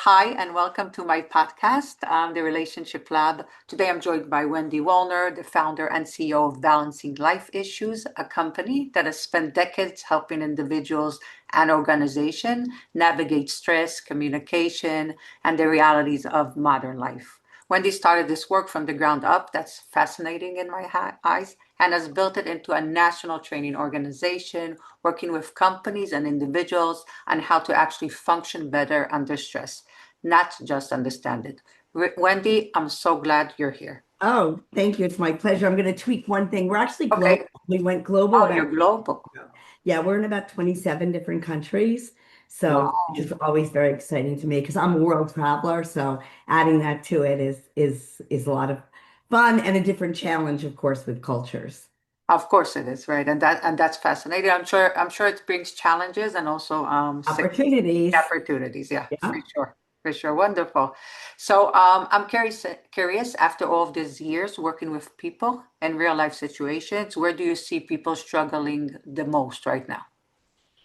Hi, and welcome to my podcast, The Relationship Lab. Today I'm joined by Wendy Wollner, the founder and CEO of Balancing Life Issues, a company that has spent decades helping individuals and organizations navigate stress, communication, and the realities of modern life. Wendy started this work from the ground up. That's fascinating in my eyes, and has built it into a national training organization, working with companies and individuals on how to actually function better under stress, not just understand it. Wendy, I'm so glad you're here. Oh, thank you. It's my pleasure. I'm going to tweak one thing. We're actually global. Okay. We went global Oh, about, you're global. yeah, we're in about 27 different countries. So Wow. it's always very exciting to me because I'm a world traveler. So adding that to it is a lot of fun and a different challenge, of course, with cultures. Of course it is, right? And that's fascinating. I'm sure it brings challenges and also Opportunities. opportunities. Yeah, for Yeah. sure. For sure. Wonderful. So I'm curious, after all of these years working with people in real life situations, where do you see people struggling the most right now?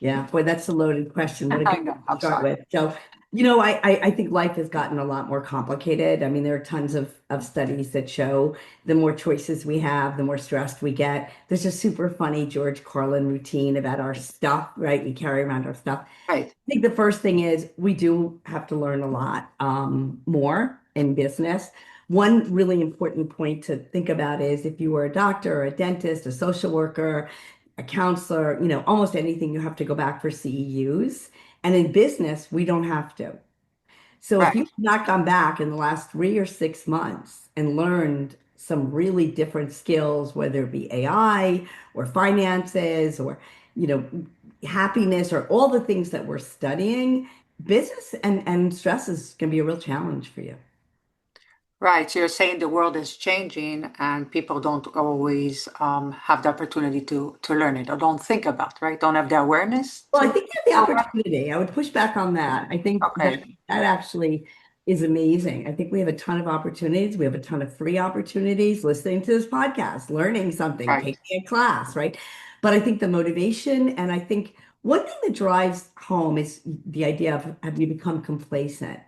Yeah, boy, that's a loaded question. What a I good know. one to I'm start sorry. with. So, I think life has gotten a lot more complicated. I mean, there are tons of studies that show the more choices we have, the more stressed we get. There's a super funny George Carlin routine about our stuff, right? We carry around our stuff. Right. I think the first thing is we do have to learn a lot more in business. One really important point to think about is if you were a doctor, or a dentist, a social worker, a counselor, almost anything, you have to go back for CEUs. And in business, we don't have to. So if Right. you've not gone back in the last 3 or 6 months and learned some really different skills, whether it be AI or finances or, you know, happiness or all the things that we're studying, business and stress is going to be a real challenge for you. Right. So you're saying the world is changing and people don't always have the opportunity to learn it or don't think about, right? Don't have the awareness Well, I to think you have the go back. opportunity. I would push back on that. I think that Okay. that actually is amazing. I think we have a ton of opportunities. We have a ton of free opportunities listening to this podcast, learning something, Right. taking a class, right? But I think the motivation and I think one thing that drives home is the idea of have you become complacent?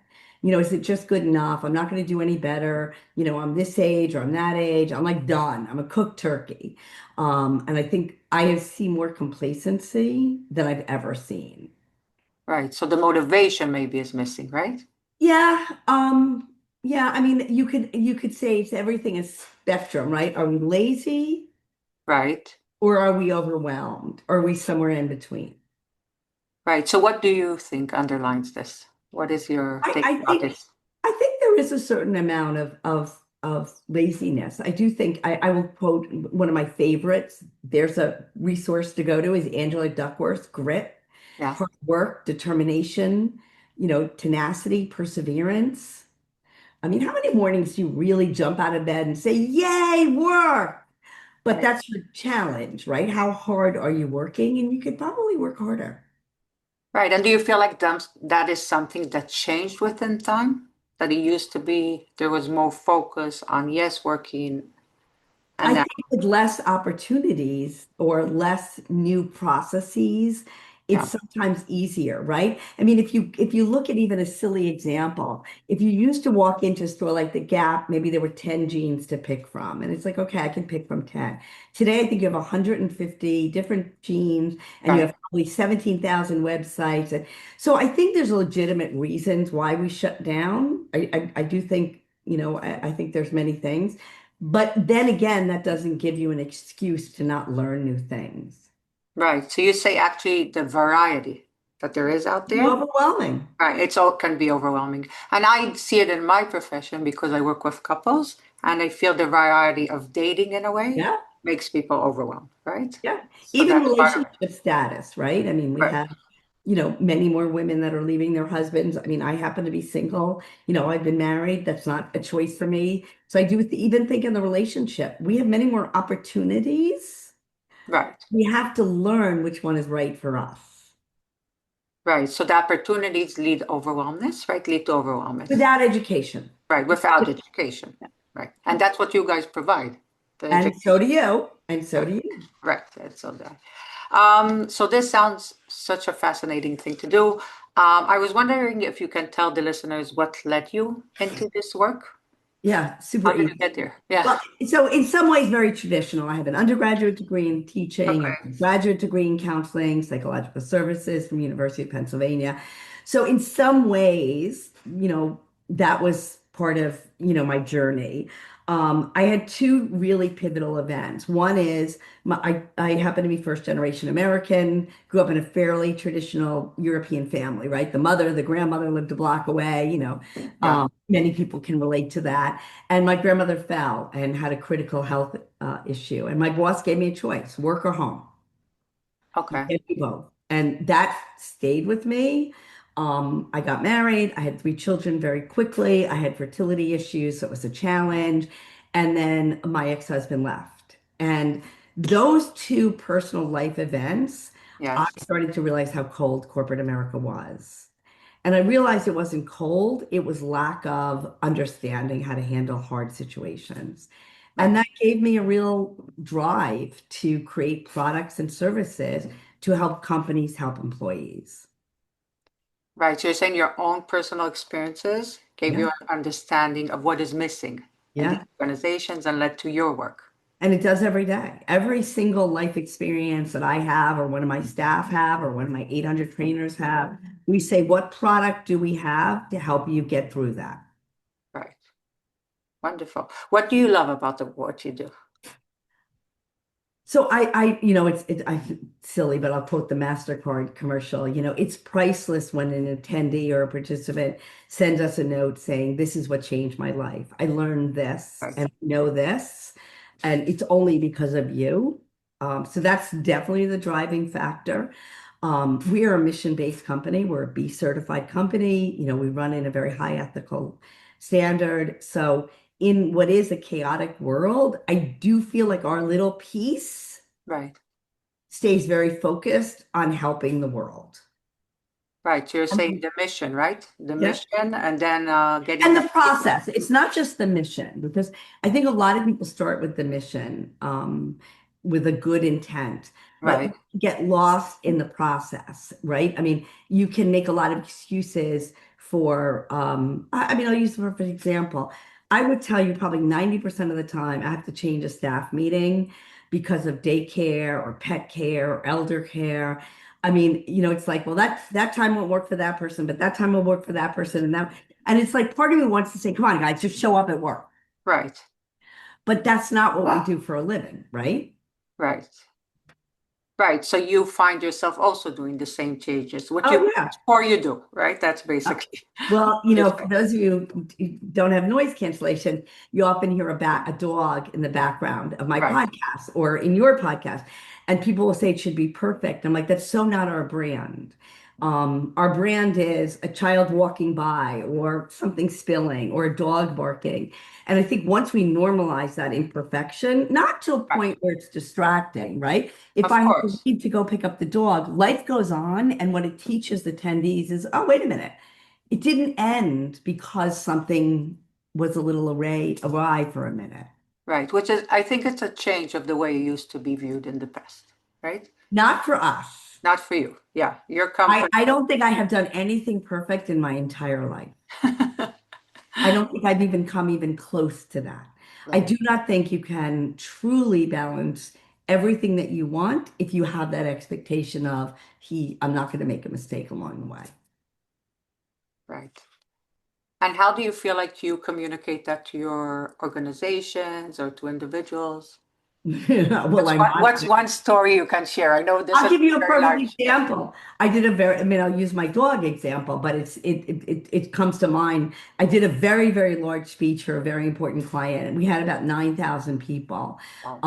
Is it just good enough? I'm not going to do any better. I'm this age or I'm that age. I'm like done. I'm a cooked turkey. And I think I have seen more complacency than I've ever seen. Right. So the motivation maybe is missing, right? Yeah, yeah, I mean, you could say it's everything is spectrum, right? Are we lazy Right. or are we overwhelmed? Or are we somewhere in between? Right. So what do you think underlines this? What is your I, take I about think this? I think there is a certain amount of laziness. I do think I will quote one of my favorites. There's a resource to go to is Angela Duckworth's Grit, Yeah. hard work, determination, tenacity, perseverance. I mean, how many mornings do you really jump out of bed and say, "Yay, work"? But Right. that's your challenge, right? How hard are you working? And you could probably work harder. Right. And do you feel like that is something that changed within time? That it used to be there was more focus on yes, working and I now, think with less opportunities or less new processes, yeah. it's sometimes easier, right? I mean, if you look at even a silly example, if you used to walk into a store like the Gap, maybe there were 10 jeans to pick from, and it's like, okay, I can pick from 10. Today, I think you have 150 different jeans, and you Right. have probably 17,000 websites. And so I think there's legitimate reasons why we shut down. I do think, I think there's many things. But then again, that doesn't give you an excuse to not learn new things. Right. So you say actually the variety that there is out Be there. overwhelming. Right. It's all can be overwhelming. And I see it in my profession because I work with couples and I feel the variety of dating in a way Yeah, makes people overwhelmed, right? yeah. So Even that's part of it. relationship status, right? I mean, we Right. have, many more women that are leaving their husbands. I mean, I happen to be single. I've been married. That's not a choice for me. So I do even think in the relationship, we have many more opportunities. Right. We have to learn which one is right for us. Right. So the opportunities lead overwhelmness, right? Lead to overwhelmness. Without education. Right. Without education. Right. And that's what you guys provide, the And so education. do you. And so Right. do you. Right. That's so that. So this sounds such a fascinating thing to do. I was wondering if you can tell the listeners what led you into this work. Yeah, super How did you easy. get there? Yeah. Well, so in some ways, very traditional. I have an undergraduate degree in teaching, I have a Okay. graduate degree in counseling, psychological services from University of Pennsylvania. So in some ways, that was part of, my journey. I had two really pivotal events. One is I happen to be first generation American, grew up in a fairly traditional European family, right? The mother, the grandmother lived a block away, Yeah. many people can relate to that. And my grandmother fell and had a critical health issue. And my boss gave me a choice, work or home. You Okay. can't do both. And that stayed with me. I got married. I had three children very quickly. I had fertility issues, so it was a challenge. And then my ex-husband left. And those two personal life events, I Yes. started to realize how cold corporate America was. And I realized it wasn't cold, it was lack of understanding how to handle hard situations. And Right. that gave me a real drive to create products and services to help companies help employees. Right. So you're saying your own personal experiences gave you Yeah. an understanding of what is missing in these Yeah. organizations and led to your work. And it does every day. Every single life experience that I have, or one of my staff have, or one of my 800 trainers have, we say, what product do we have to help you get through that? Right. Wonderful. What do you love about the what you do? So silly, but I'll quote the MasterCard commercial. It's priceless when an attendee or a participant sends us a note saying, "This is what changed my life. I learned this Right. and know this, and it's only because of you." So that's definitely the driving factor. We are a mission-based company. We're a B certified company. We run in a very high ethical standard. So in what is a chaotic world, I do feel like our little piece Right. stays very focused on helping the world. Right. So you're saying Um, the mission, right? The Yeah. mission and then getting And the the people. process, it's not just the mission, because I think a lot of people start with the mission, with a good intent, but Right. get lost in the process, right? I mean, you can make a lot of excuses for, I'll use for example. I would tell you probably 90% of the time I have to change a staff meeting because of daycare or pet care or elder care. I mean, it's like, well, that time won't work for that person, but that time will work for that person, and it's like part of me wants to say, come on, guys, just show up at work. Right. But that's not what we do for a living, right? Right. Right. So you find yourself also doing the same changes, what you Oh, yeah. or you do, right? That's Uh, basically Well, what you're for saying. those of you who don't have noise cancellation, you often hear a dog in the background of my Right. podcast or in your podcast, and people will say it should be perfect. I'm like, that's so not our brand. Our brand is a child walking by or something spilling or a dog barking. And I think once we normalize that imperfection, not to a Right. point where it's distracting, right? If Of I have to course. leave to go pick up the dog, life goes on. And what it teaches the attendees is, oh, wait a minute. It didn't end because something was a little awry for a minute. Right. Which is, I think it's a change of the way you used to be viewed in the past, right? Not for us. Not for you. Yeah. Your I, company. I don't think I have done anything perfect in my entire life. I don't think I've even come even close to that. I Right. do not think you can truly balance everything that you want if you have that expectation of I'm not going to make a mistake along the way. Right. And how do you feel like you communicate that to your organizations or to individuals? Well, I'm What's honest. one story you can share? I know this I'll is give you a very perfect large. Yeah. example. I'll use my dog example, but it comes to mind. I did a very, very large speech for a very important client, and we had about 9,000 people. Wow.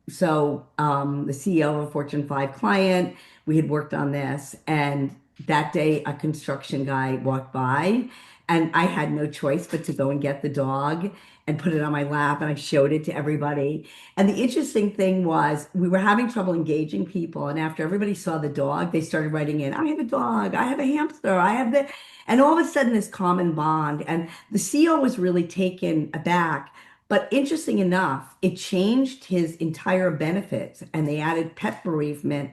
The CEO of a Fortune 5 client, we had worked on this, and that day a construction guy walked by, and I had no choice but to go and get the dog and put it on my lap, and I showed it to everybody. And the interesting thing was we were having trouble engaging people. And after everybody saw the dog, they started writing in, I have a dog, I have a hamster, I have the, and all of a sudden this common bond. And the CEO was really taken aback. But interesting enough, it changed his entire benefits and they added pet bereavement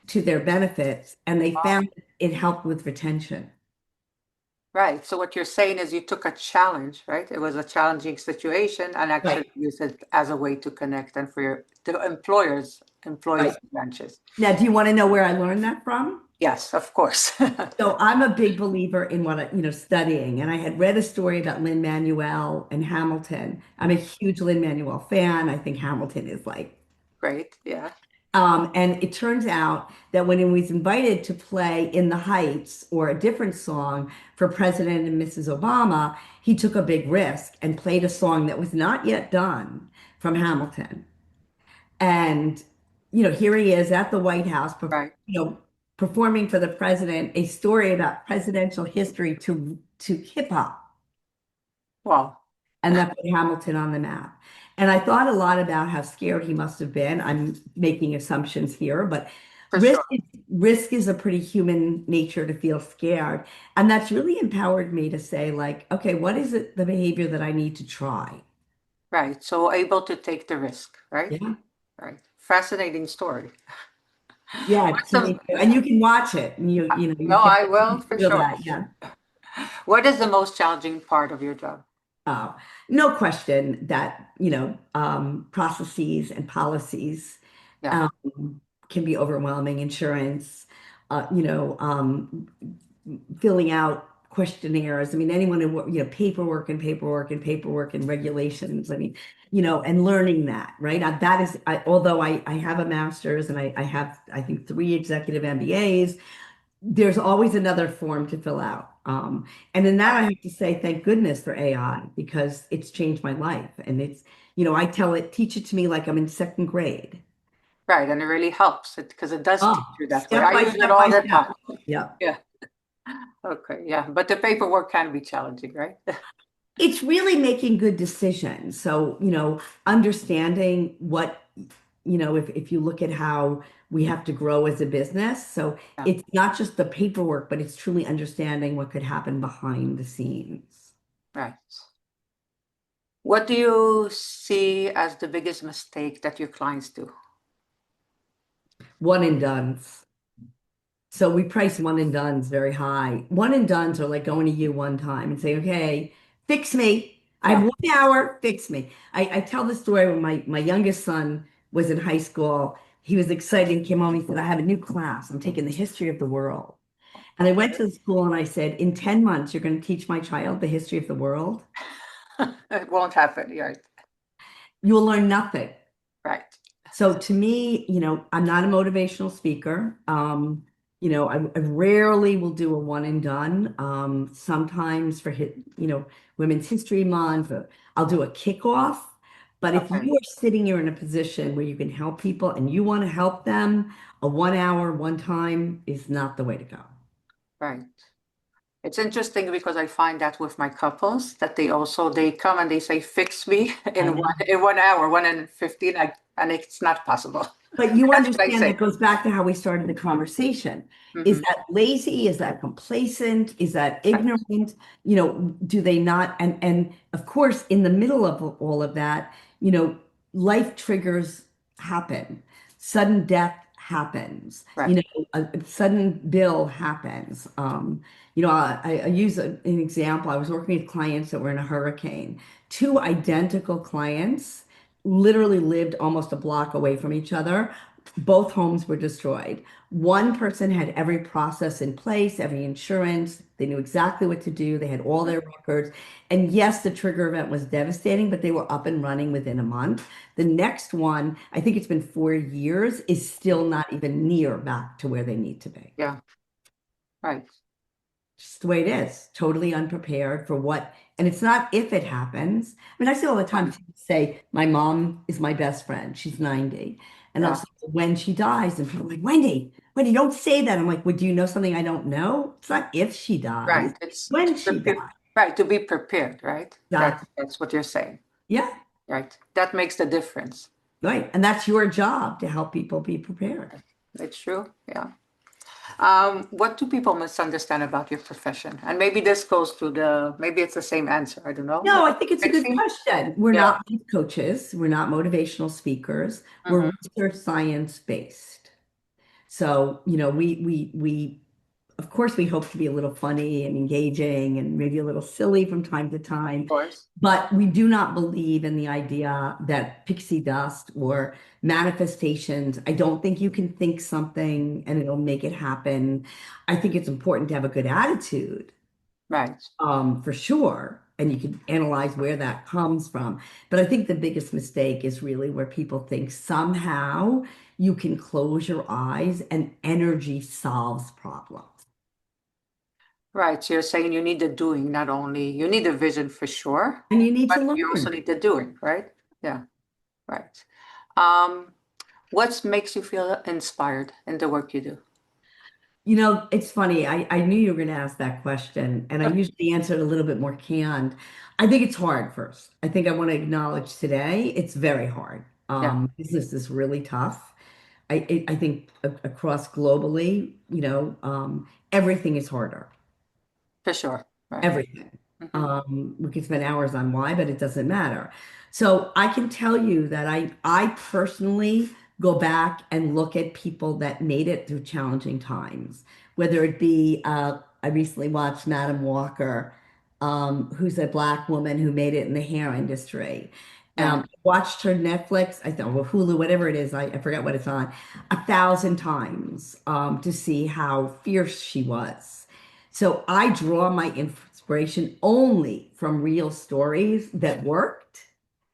to their benefits. And they found it helped with retention. Right. So what you're saying is you took a challenge, right? It was a challenging situation and Right. actually used it as a way to connect and for your the employees Right. branches. Now, do you want to know where I learned that from? Yes, of course. So I'm a big believer in what studying, and I had read a story about Lin-Manuel and Hamilton. I'm a huge Lin-Manuel fan. I think Hamilton is like, Great. Yeah. and it turns out that when he was invited to play In the Heights or a different song for President and Mrs. Obama, he took a big risk and played a song that was not yet done from Hamilton. And, here he is at the White House, Right. performing for the president a story about presidential history to hip hop. Wow. And that put Hamilton on the map. And I thought a lot about how scared he must have been. I'm making assumptions here, but For sure. risk is a pretty human nature to feel scared. And that's really empowered me to say, like, okay, what is it, the behavior that I need to try? Right. So able to take the risk, right? Yeah. Right. Fascinating story. Yeah, What's to the me too. And you can watch it and you No, can I will for feel sure. that. Yeah. What is the most challenging part of your job? Oh, no question that, processes and policies Yeah. um, can be overwhelming. Insurance, filling out questionnaires. I mean, anyone who, paperwork and paperwork and paperwork and regulations. I mean, and learning that, right? That is, although I have a master's and I have, I think, three executive MBAs, there's always another form to fill out. And in that, I have to say, thank goodness for AI because it's changed my life. And I tell it, teach it to me like I'm in second grade. Right. And it really helps because it does Oh, teach you that way. step I by use it step all by the step. time. Yeah. Yeah. Okay. Yeah. But the paperwork can be challenging, right? It's really making good decisions. So, understanding what, if you look at how we have to grow as a business. So Yeah. it's not just the paperwork, but it's truly understanding what could happen behind the scenes. Right. What do you see as the biggest mistake that your clients do? One and done's. So we price one and done's very high. One and done's are like going to you one time and say, okay, fix me. I have Yeah. 1 hour, fix me. I tell the story when my youngest son was in high school. He was excited and came home. He said, I have a new class. I'm taking the history of the world. And I went Okay. to the school and I said, in 10 months, you're going to teach my child the history of the world. It won't happen. Right. You will learn nothing. Right. So to me, I'm not a motivational speaker. I rarely will do a one and done. Sometimes for Women's History Month, I'll do a kickoff. But if Okay. you are sitting here in a position where you can help people and you want to help them, a 1 hour, one time is not the way to go. Right. It's interesting because I find that with my couples that they come and they say fix me I in know. one hour, 1 and 15, and it's not possible. But you That's what I understand say. that goes back to how we started the conversation. Is Hmm. that lazy? Is that complacent? Is that Right. ignorant? Do they not? And of course, in the middle of all of that, life triggers happen. Sudden death happens. Right. A sudden bill happens. I use an example. I was working with clients that were in a hurricane. Two identical clients literally lived almost a block away from each other. Both homes were destroyed. One person had every process in place, every insurance. They knew exactly what to do. They had all their records. And yes, the trigger event was devastating, but they were up and running within a month. The next one, I think it's been 4 years, is still not even near back to where they need to be. Yeah. Right. Just the way it is, totally unprepared for what, and it's not if it happens. I mean, I see all the time Fine. people say, my mom is my best friend. She's 90. And I'll Yeah. say, when she dies, and people are like, Wendy, don't say that. I'm like, well, do you know something I don't know? It's not if she dies, Right. It's when to she prepare, dies. right, to be prepared, right? Exactly. That's what you're saying. Yeah, Right. That makes the difference. right. And that's your job to help people be prepared. It's true. Yeah. What do people misunderstand about your profession? And maybe this goes to maybe it's the same answer. I don't know. No, I think it's a good Fixing? question. We're Yeah. not life coaches. We're not motivational speakers. We're Hmm. research science based. So, we of course, we hope to be a little funny and engaging and maybe a little silly from time to Of time, course. but we do not believe in the idea that pixie dust or manifestations. I don't think you can think something and it'll make it happen. I think it's important to have a good attitude, Right. for sure. And you can analyze where that comes from. But I think the biggest mistake is really where people think somehow you can close your eyes and energy solves problems. Right. So you're saying you need the doing, not only you need the vision for sure, And you need but to you also learn. need the doing, right? Yeah. Right. Um, what makes you feel inspired in the work you do? It's funny. I knew you were going to ask that question, and I usually answer it a little bit more canned. I think it's hard first. I think I want to acknowledge today it's very hard. Yeah, Business is really tough. I think across globally, everything is harder. for sure. Right. Everything. Hmm. We could spend hours on why, but it doesn't matter. So I can tell you that I personally go back and look at people that made it through challenging times, whether it be I recently watched Madam Walker, who's a black woman who made it in the hair industry. Yeah. Watched her Netflix, I thought, well, Hulu, whatever it is, I forget what it's on, 1,000 times to see how fierce she was. So I draw my inspiration only from real stories that worked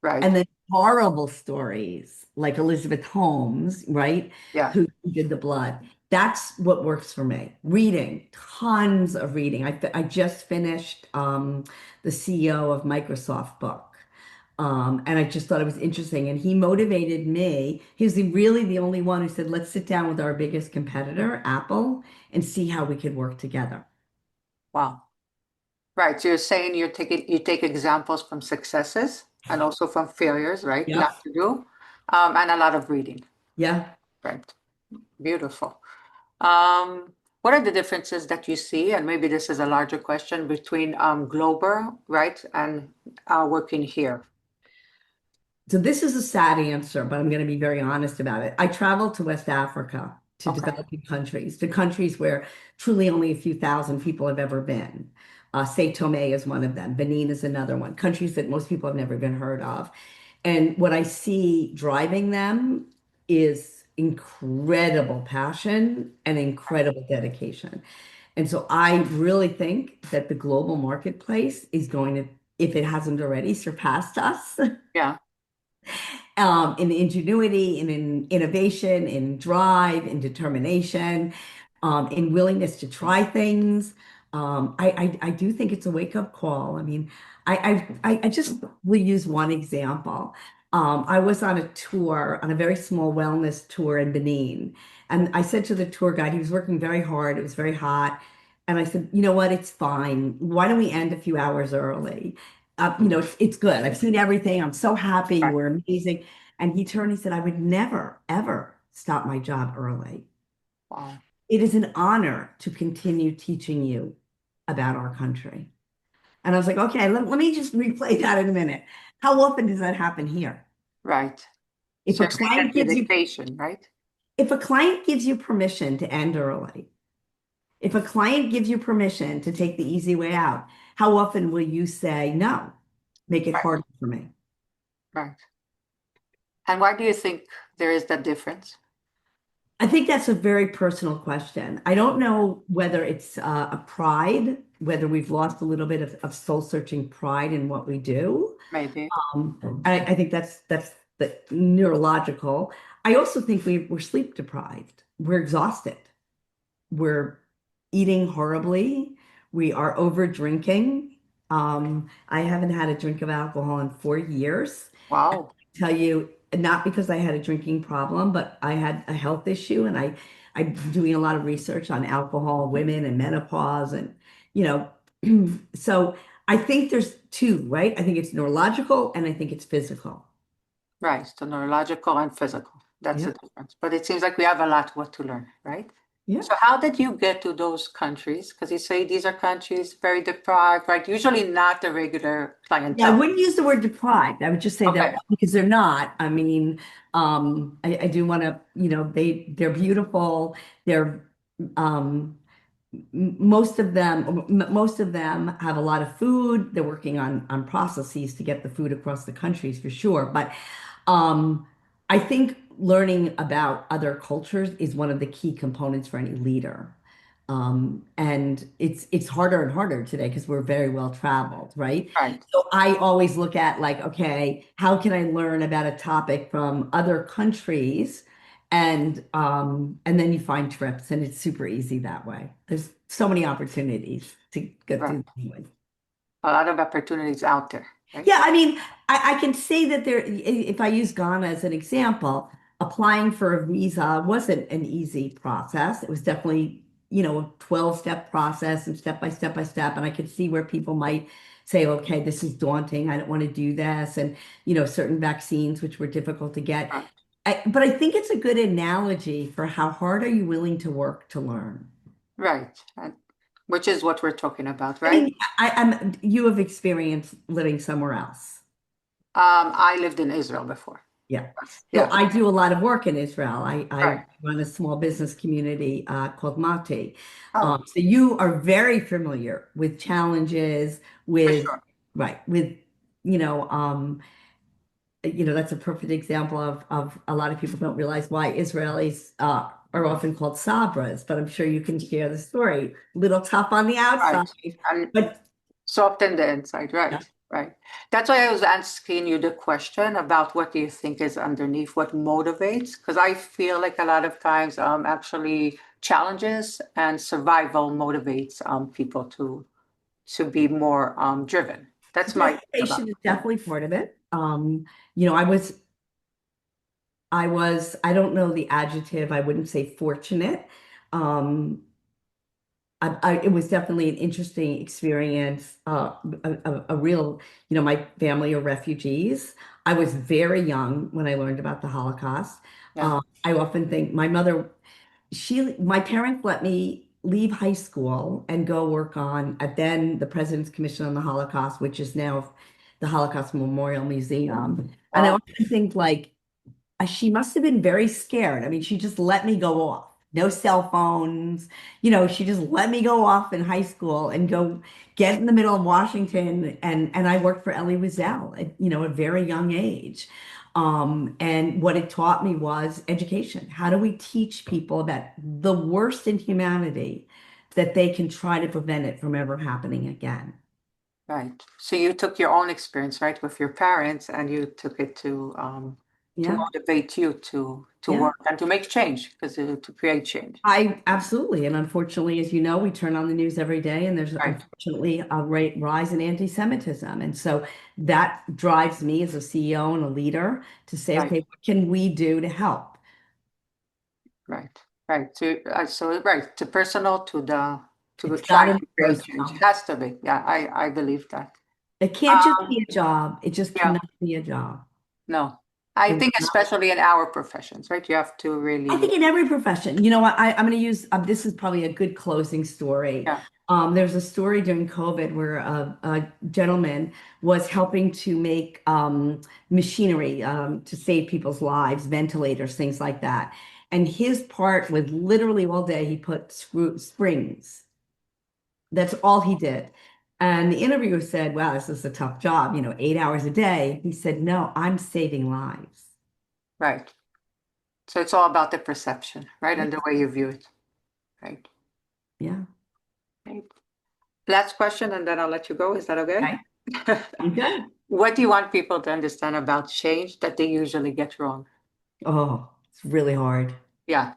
Right. and then horrible stories like Elizabeth Holmes, right? Yeah. Who did the blood. That's what works for me. Reading, tons of reading. I just finished the CEO of Microsoft book. And I just thought it was interesting. And he motivated me. He was really the only one who said, let's sit down with our biggest competitor, Apple, and see how we could work together. Wow. Right. So you're saying you take examples from successes and also from failures, right? Yep. Not to do, and a lot of reading. Yeah. Right. Beautiful. What are the differences that you see, and maybe this is a larger question, between global, right, and working here? So this is a sad answer, but I'm going to be very honest about it. I traveled to West Africa, to Okay. developing countries, to countries where truly only a few thousand people have ever been. Sao Tome is one of them. Benin is another one. Countries that most people have never been heard of. And what I see driving them is incredible passion and incredible dedication. And so I really think that the global marketplace is going to, if it hasn't already, surpassed us. Yeah. In ingenuity, in innovation, in drive, in determination, in willingness to try things. I do think it's a wake-up call. I mean, I just will use one example. I was on a tour, on a very small wellness tour in Benin. And I said to the tour guide, he was working very hard, it was very hot. And I said, you know what, it's fine. Why don't we end a few hours early? It's good. I've seen everything. I'm so happy. You Right. were amazing. And he turned, he said, I would never, ever stop my job early. Wow. It is an honor to continue teaching you about our country. And I was like, okay, let me just replay that in a minute. How often does that happen here? Right. If So a you're saying that client gives you dedication, right? if a client gives you permission to end early, if a client gives you permission to take the easy way out, how often will you say no? Make it Right. harder for me. Right. And why do you think there is that difference? I think that's a very personal question. I don't know whether it's a pride, whether we've lost a little bit of soul-searching pride in what we do. Maybe. I think that's the neurological. I also think we're sleep deprived. We're exhausted. We're eating horribly. We are over drinking. I haven't had a drink of alcohol in 4 years. Wow. Tell you, not because I had a drinking problem, but I had a health issue, and I'm doing a lot of research on alcohol, women, and menopause, and you so I think there's two, right? I think it's neurological, and I think it's physical. Right. So neurological and physical. That's Yeah, the difference. But it seems like we have a lot what to learn, right? yeah. So how did you get to those countries? Because you say these are countries very deprived, right? Usually not the regular Yeah, I clientele. wouldn't use the word deprived. I would just say that Okay. because they're not. I mean, I do want to, they're beautiful. They're, um, most of them have a lot of food. They're working on processes to get the food across the countries for sure. But um, I think learning about other cultures is one of the key components for any leader. And it's harder and harder today because we're very well traveled, right? Right, So I always look at like, okay, how can I learn about a topic from other countries? And then you find trips and it's super easy that way. There's so many opportunities to go right. through with. A lot of opportunities out there, right? Yeah, I mean, I can say that if I use Ghana as an example, applying for a visa wasn't an easy process. It was definitely, a 12-step process and step by step by step. And I could see where people might say, okay, this is daunting. I don't want to do this. And, certain vaccines, which were difficult to get. Right, But I think it's a good analogy for how hard are you willing to work to learn? right. Which is what we're talking about, I right? mean, you have experience living somewhere else. I lived in Israel before. Yeah. So Yeah, I do a lot of work in Israel. I right. run a small business community called Mate. Oh, So you are very familiar with challenges, for with sure. right, with you know, um, that's a perfect example of a lot of people don't realize why Israelis are often called sabras, but I'm sure you can share the story. Little tough on the outside, Right. And but soft in the inside, yeah, right, right. That's why I was asking you the question about what do you think is underneath, what motivates? Because I feel like a lot of times actually challenges and survival motivates people to be more driven. That's my thing about desperation is definitely part of it. You know, I don't know the adjective, I wouldn't say fortunate. Um, it was definitely an interesting experience, a real, my family are refugees. I was very young when I learned about the Holocaust. yeah. I often think my parents let me leave high school and go work on then the President's Commission on the Holocaust, which is now the Holocaust Memorial Museum. And I Wow. often think like, she must have been very scared. I mean, she just let me go off. No cell phones. She just let me go off in high school and go get in the middle of Washington. And I worked for Elie Wiesel at, a very young age. And what it taught me was education. How do we teach people about the worst in humanity that they can try to prevent it from ever happening again? Right. So you took your own experience, right, with your parents, and you took it to Yeah. motivate you to Yeah. work and to make change, because to create change. I absolutely. And unfortunately, as you know, we turn on the news every day and there's Right. unfortunately a rise in anti-Semitism. And so that drives me as a CEO and a leader to say, Right. okay, what can we do to help? Right. Right. So right, to personal to It's try got to to be create change. It personal. has to be. Yeah, I believe that. It can't just Um, be a job. It just yeah, cannot be a job. no. I It will think not. especially in our professions, right? You have to I really, think in every profession, you know what, I'm going to use this is probably a good closing story. yeah, There's a story during COVID where a gentleman was helping to make machinery to save people's lives, ventilators, things like that. And his part was literally all day he put springs. That's all he did. And the interviewer said, wow, this is a tough job, 8 hours a day. He said, no, I'm saving lives. right. So it's all about the perception, right? Yeah. And the way you view it, right? Yeah. Right. Last question, and then I'll let you go. Is that okay? Okay. I'm good. What do you want people to understand about change that they usually get wrong? Oh, it's really hard. Yeah,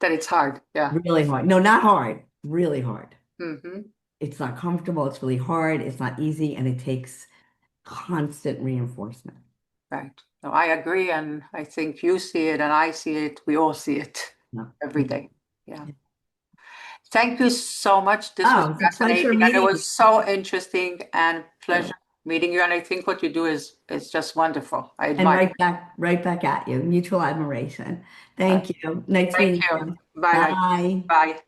that it's hard. Yeah. Really hard. No, not hard. Really hard. Hmm. It's not comfortable. It's really hard. It's not easy. And it takes constant reinforcement. Right. No, I agree, and I think you see it, and I see it. We all see it No. every day. Yeah. Thank you so much. This was Oh, it's a pleasure fascinating, and it meeting was you. so interesting and pleasure Too. meeting you. And I think what you do is just wonderful. I And admire it. right back at you. Mutual admiration. Uh, Thank you. Nice Thank meeting you. you. Bye. Bye. Bye.